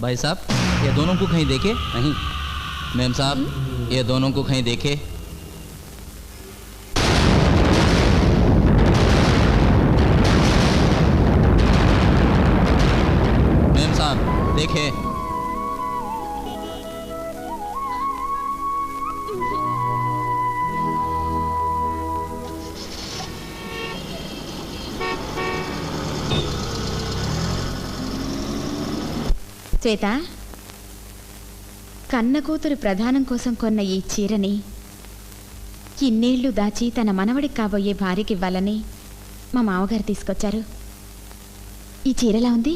भाई साहब, ये दोनों को कहीं देखे? नहीं। मैम साहब, ये दोनों को कहीं देखे? मैम साहब, देखे? శ్వేత, కన్న కూతురు ప్రధానం కోసం కొన్న ఈ చీరని ఇన్నేళ్లు దాచి తన మనవడికి కాబోయే భార్యకి ఇవ్వాలని మా మామగారు తీసుకొచ్చారు. ఈ చీరలా ఉంది?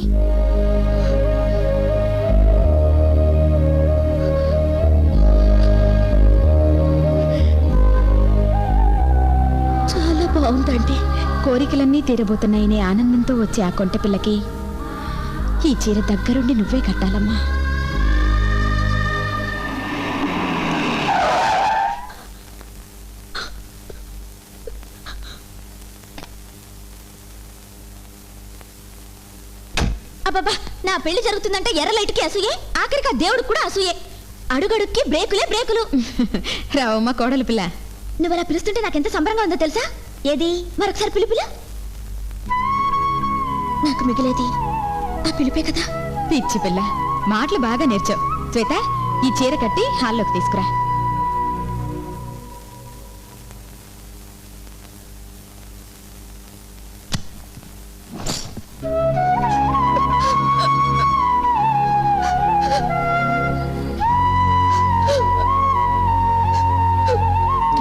చాలా బాగుందండి. కోరికలన్నీ తీరబోతున్నాయనే ఆనందంతో వచ్చే ఆ కొంట పిల్లకి ఈ చీర దగ్గరుండి నువ్వే కట్టాలమ్మా. అబ్బబ్బా, నా పెళ్లి జరుగుతుందంటే ఎర్ర లైట్కి అసూయే, ఆఖరికి ఆ దేవుడికి కూడా అసూయే. అడుగడుక్కి బ్రేకులే బ్రేకులు. రావమ్మ కోడలు పిల్ల. నువ్వు అలా పిలుస్తుంటే నాకెంత సంబరంగా ఉందో తెలుసా? ఏది మరొకసారి పిలుపులా? నాకు మిగిలేది ఆ పిలిపే కదా. పిచ్చి పిల్ల, మాటలు బాగా నేర్చావు. శ్వేత, ఈ చీర కట్టి హాల్లోకి తీసుకురా.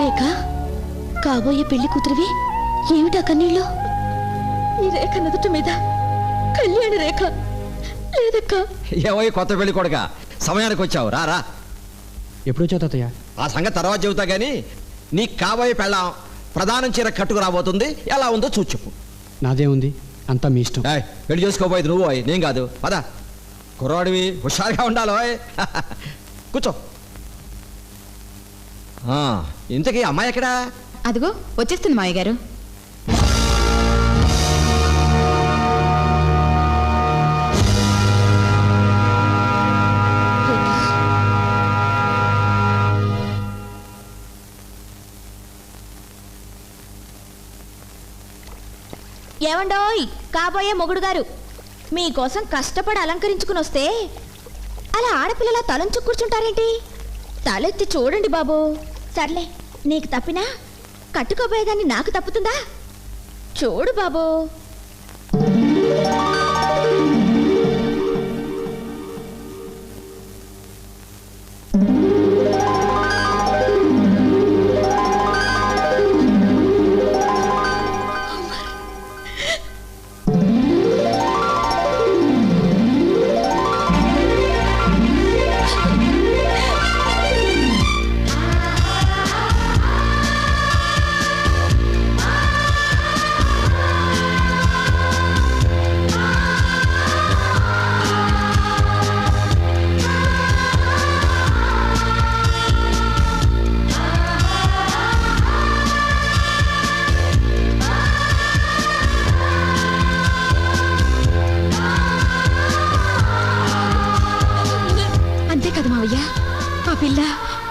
రేఖ, కాబోయే పెళ్లి కూతురివి, ఏమిటా కన్నీళ్ళు? ఈ రేఖ నదుట మీద కళ్యాణ రేఖ లేదక్కా. ఏమో కొత్త పెళ్లి కొడుక, సమయానికి వచ్చావు. రారా. ఎప్పుడు వచ్చావు తాతయ్య? ఆ సంగతి తర్వాత చెబుతా గానీ నీకు కాబోయే పెళ్ళాం ప్రధానం చీర కట్టుకు రాబోతుంది. ఎలా ఉందో చూసి చెప్పు. నాదే ఉంది, అంతా మీ ఇష్టం. పెళ్లి చేసుకోబోయేది నువ్వు, నేను కాదు. పదా, కుర్రాడివి, హుషారుగా ఉండాలో. కూర్చో. ఇంతకీ అమ్మాయి ఎక్కడా? అదిగో వచ్చేస్తుంది మాయ గారు. ఏమండోయ్ కాబోయే మొగుడు గారు, మీకోసం కష్టపడి అలంకరించుకుని వస్తే అలా ఆడపిల్లలా తలంచు కూర్చుంటారేంటి? తలెత్తి చూడండి బాబు. సర్లే, నీకు తప్పినా కట్టుకోబోయేదాన్ని నాకు తప్పుతుందా? చూడు బాబు.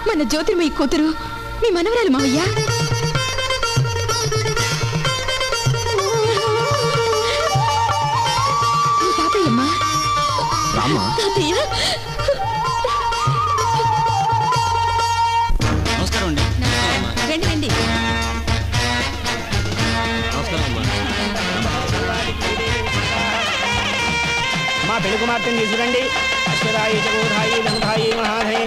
మన జ్యోతిర్మయి కూతురు, మీ మనవరాలు మావయ్య. తాతయ్యమ్మా. తాతయ్య, నమస్కారం అండి. రండి రండి. మా పెళ్లి కుమార్తెను తీసుకురండి. అశ్వరాయి చకోధాయి దంధాయి మహాధై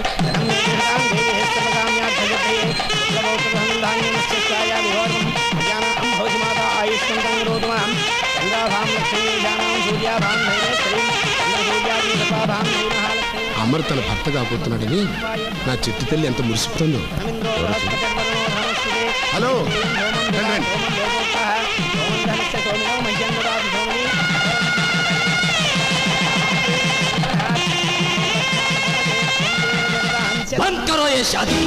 అమర్ తన భర్త కాబోతున్నాడని నా చెట్టు తల్లి ఎంత మురిసిపోతుందో. హలో, बंद करो ये शादी.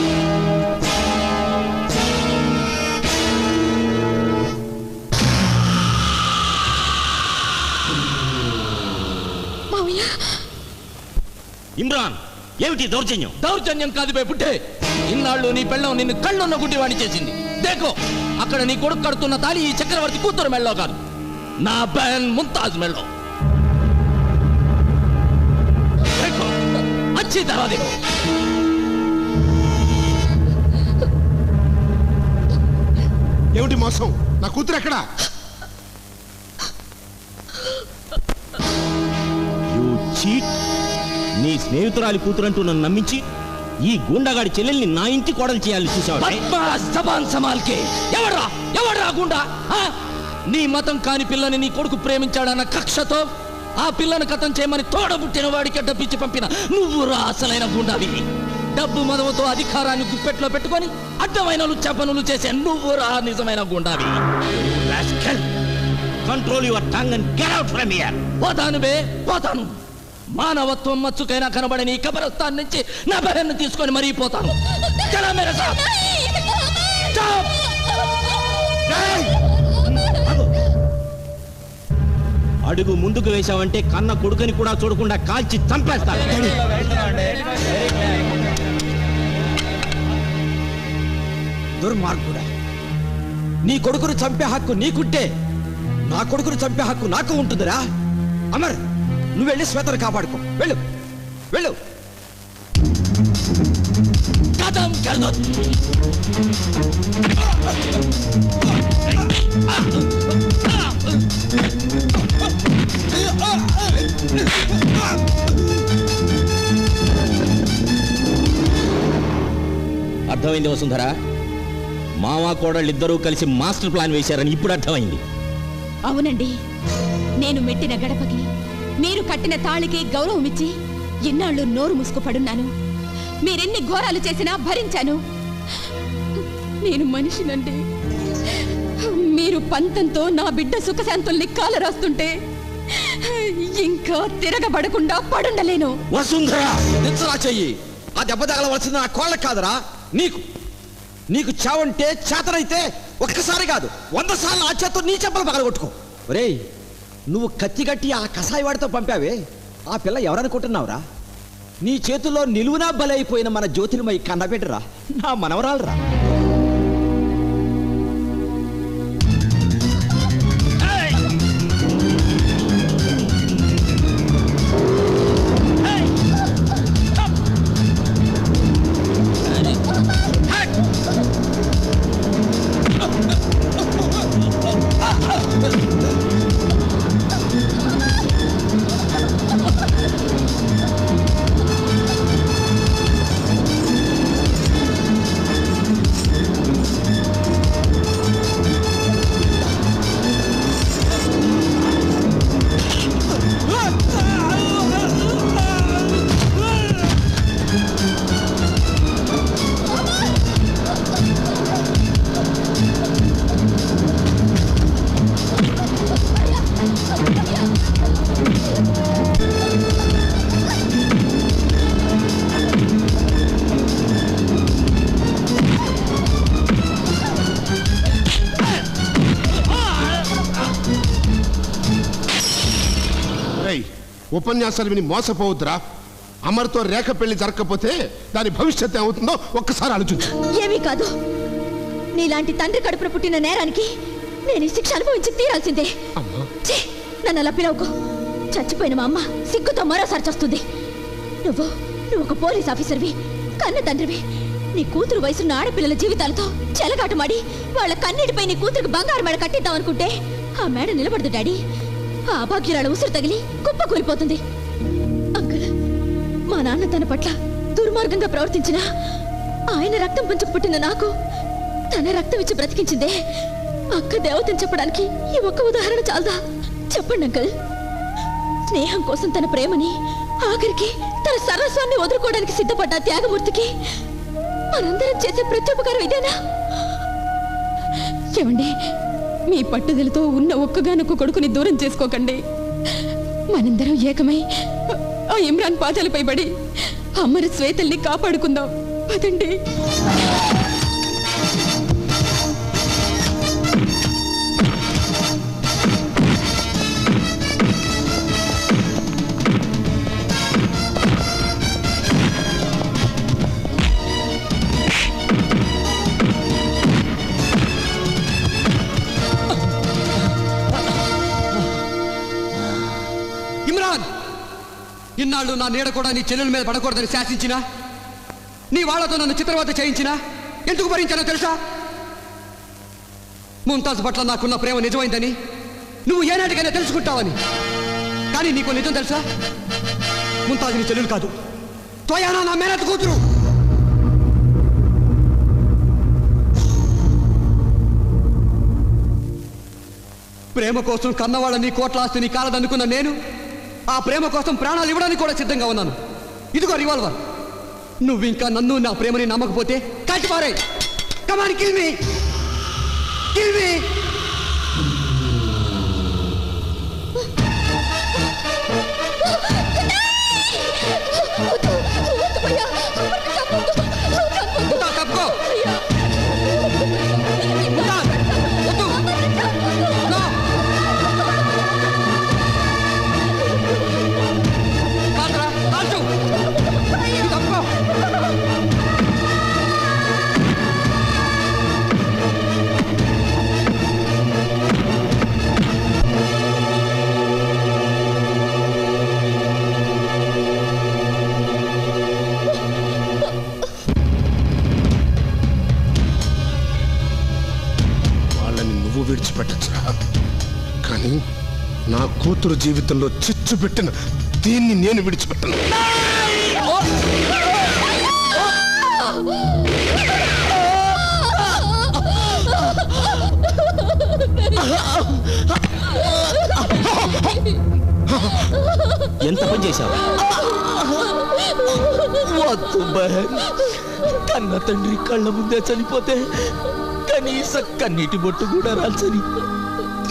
మావయ్య, ఇమ్రాన్, ఏమిటి దౌర్జన్యం? దౌర్జన్యం కాదు బే పుట్టే. ఇన్నాళ్ళు నీ పెళ్ళం నిన్ను కళ్ళున్న గుడ్డివాణి చేసింది. దేకో, అక్కడ నీ కొడుకు కడుతున్న తాళి ఈ చక్రవర్తి కూతురు మెళ్ళో కాదు, నా బహన్ ముంతాజ్ మెళ్ళో. దేకో, అచ్చి తరా దేకో. ఏమిటి మోసం? నా కూతురు ఎక్కడా? You cheat. నీ స్నేహితురాలి కూతురంటూ నన్ను నమ్మించి ఈ గూండాగాడి చెల్లెల్ని నా ఇంటి కోడలు చేయాలి చూసావా? ఎవడ్రా గుండా? నీ మతం కాని పిల్లని నీ కొడుకు ప్రేమించాడన్న కక్షతో ఆ పిల్లను కథం చేయమని తోడబుట్టిన వాడికి డబ్బిచ్చి పంపిన నువ్వు రా అసలైన గుండావి. డబ్బు మదముతో అధికారాన్ని గుప్పెట్లో పెట్టుకొని అడ్డమైన లుచ్చపనులు చేసే నువ్వు రా నిజమైన గుండావి. Control your tongue and get out from here. పోతాను బే, పోతాను. మానవత్వం మచ్చుకైనా కనబడని ఈ కబరస్థాన్ నుంచి నా బహన్ను తీసుకొని మరీ పోతాను. అడుగు ముందుకు వేశావంటే కన్న కొడుకుని కూడా చూడకుండా కాల్చి చంపేస్తాను. దుర్మార్గుడా, నీ కొడుకును చంపే హక్కు నీకుంటే నా కొడుకును చంపే హక్కు నాకు ఉంటుందిరా. అమర్, నువ్వు వెళ్ళి శ్వేతను కాపాడుకో. వెళ్ళు వెళ్ళు. కథం కర్దో. అర్థమైంది వసుంధర? మావా కోడళ్ళిద్దరూ కలిసి మాస్టర్ ప్లాన్ వేశారని ఇప్పుడు అర్థమైంది. అవునండి, నేను మెట్టిన గడపకి మీరు కట్టిన తాళికి గౌరవం ఇచ్చి ఇన్నాళ్ళు నోరు మూసుకుపడున్నాను. మీరెన్ని ఘోరాలు చేసినా భరించాను. నేను మనిషినండి. మీరు పంతంతో నా బిడ్డ సుఖశాంతుల్ని కాలరాస్తుంటే ఇంకా తిరగబడకుండా పడుండలేను. వసుంధర, నిచ్చరా చెయ్యి. ఆ దెబ్బ తగలవలసింది నా కోళ్ళకు కాదురా, నీకు. నీకు చావంటే చేతనైతే ఒక్కసారి కాదు 100 సార్లు ఆ చేత్తో నీ చెంపలు పగలగొట్టుకో. ఒరేయ్, నువ్వు కత్తి కట్టి ఆ కసాయి వాడితో పంపావే, ఆ పిల్ల ఎవరనుకుంటున్నావురా? నీ చేతుల్లో నిలువునా బలైపోయిన మన జ్యోతిర్మయి కన్నబిడ్డరా, నా మనవరాలరా. ఉపన్యాసాలు విని మోసపోవద్దురా. అమర్తో రేఖ పెళ్లి జరగకపోతే దాని భవిష్యత్తు ఏమవుతుందో ఒక్కసారి ఆలోచించు. ఏమీ కాదు, నీలాంటి తండ్రి కడుపున పుట్టిన నేరానికి నేను ఈ శిక్ష అనుభవించి తీరాల్సిందే. నన్ను అలా పిలవకు. చచ్చిపోయిన మా అమ్మ సిగ్గుతో మరోసారి చస్తుంది. నువ్వు ఒక పోలీస్ ఆఫీసర్వి, కన్న తండ్రివి. నీ కూతురు వయసున్న ఆడపిల్లల జీవితాలతో చెలగాటమాడి వాళ్ళ కన్నీటిపై నీ కూతురికి బంగారు మేడ కట్టిద్దాం అనుకుంటే ఆ మేడ నిలబడదు డాడీ. ఆ అభాగ్యురాల ఉసురు తగిలి కుప్ప కూలిపోతుంది. అంకుల్, మా నాన్న తన పట్ల దుర్మార్గంగా ప్రవర్తించిన ఆయన రక్తం పంచుకు పుట్టిన నాకు తన రక్తం ఇచ్చి బ్రతికించిందే అక్క దేవతని చెప్పడానికి ఈ ఒక్క ఉదాహరణ చాలదా? చెప్పండి అంకుల్. స్నేహం కోసం తన ప్రేమని, ఆఖరికి తన సర్వస్వాన్ని వదులుకోవడానికి సిద్ధపడ్డ త్యాగమూర్తికి మనందరం చేసే ప్రత్యుపకారం ఇదేనా? ఏమండి, మీ పట్టుదలతో ఉన్న ఒక్కగానొక్క కొడుకుని దూరం చేసుకోకండి. మనందరం ఏకమై ఆ ఇమ్రాన్ పాదాలపై పడి అమర శ్వేతల్ని కాపాడుకుందాం. పదండి. ఇన్నాళ్ళు నా నీడ కూడా నీ చెల్లెల మీద పడకూడదని శాసించినా, నీ వాళ్లతో నన్ను చిత్రవత చేయించినా ఎందుకు భరించానో తెలుసా? ముంతాజ్ పట్ల నాకున్న ప్రేమ నిజమైందని నువ్వు ఏనాటికైనా తెలుసుకుంటావని. కానీ నీకు నిజం తెలుసా? ముంతాజ్ నీ చెల్లెలు కాదు, తోయానా నా మేనత్ కూతురు. ప్రేమ కోసం కన్నవాళ్ళని కోట్ల ఆస్తిని కాలదనుకున్న నేను ఆ ప్రేమ కోసం ప్రాణాలు ఇవ్వడానికి కూడా సిద్ధంగా ఉన్నాను. ఇదిగో రివాల్వర్. నువ్వు ఇంకా నన్ను నా ప్రేమని నమ్మకపోతే కాల్చిపారే. కమాన్, కిల్ మీ, కిల్ మీ. తప్పుకో. విడిచిపెట్టచ్చురా, కానీ నా కూతురు జీవితంలో చిచ్చు పెట్టిన దీన్ని నేను విడిచిపెట్టను. ఎంత పని చేశావు? వద్దు బహన్, కన్న తండ్రి కళ్ళ ముందే చనిపోతే కనీస కన్నీటి బొట్టు కూడా రాల్చని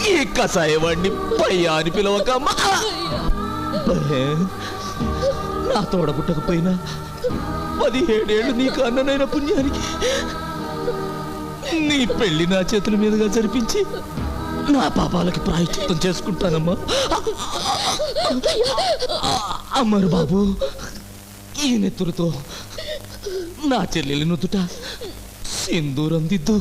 ఈ కషాయవాడిని పయ్యా అని పిలవకమ్మా. నా తోడబుట్టకపోయినా 17 ఏళ్ళు నీకు అన్ననైన పుణ్యానికి నీ పెళ్లి నా చేతుల మీదుగా జరిపించి నా పాపాలకి ప్రాయశ్చిత్తం చేసుకుంటానమ్మా. అమ్మరు బాబు, ఈ నెత్తులతో నా చెల్లెలి నుదుట సింధూరం దిద్దు.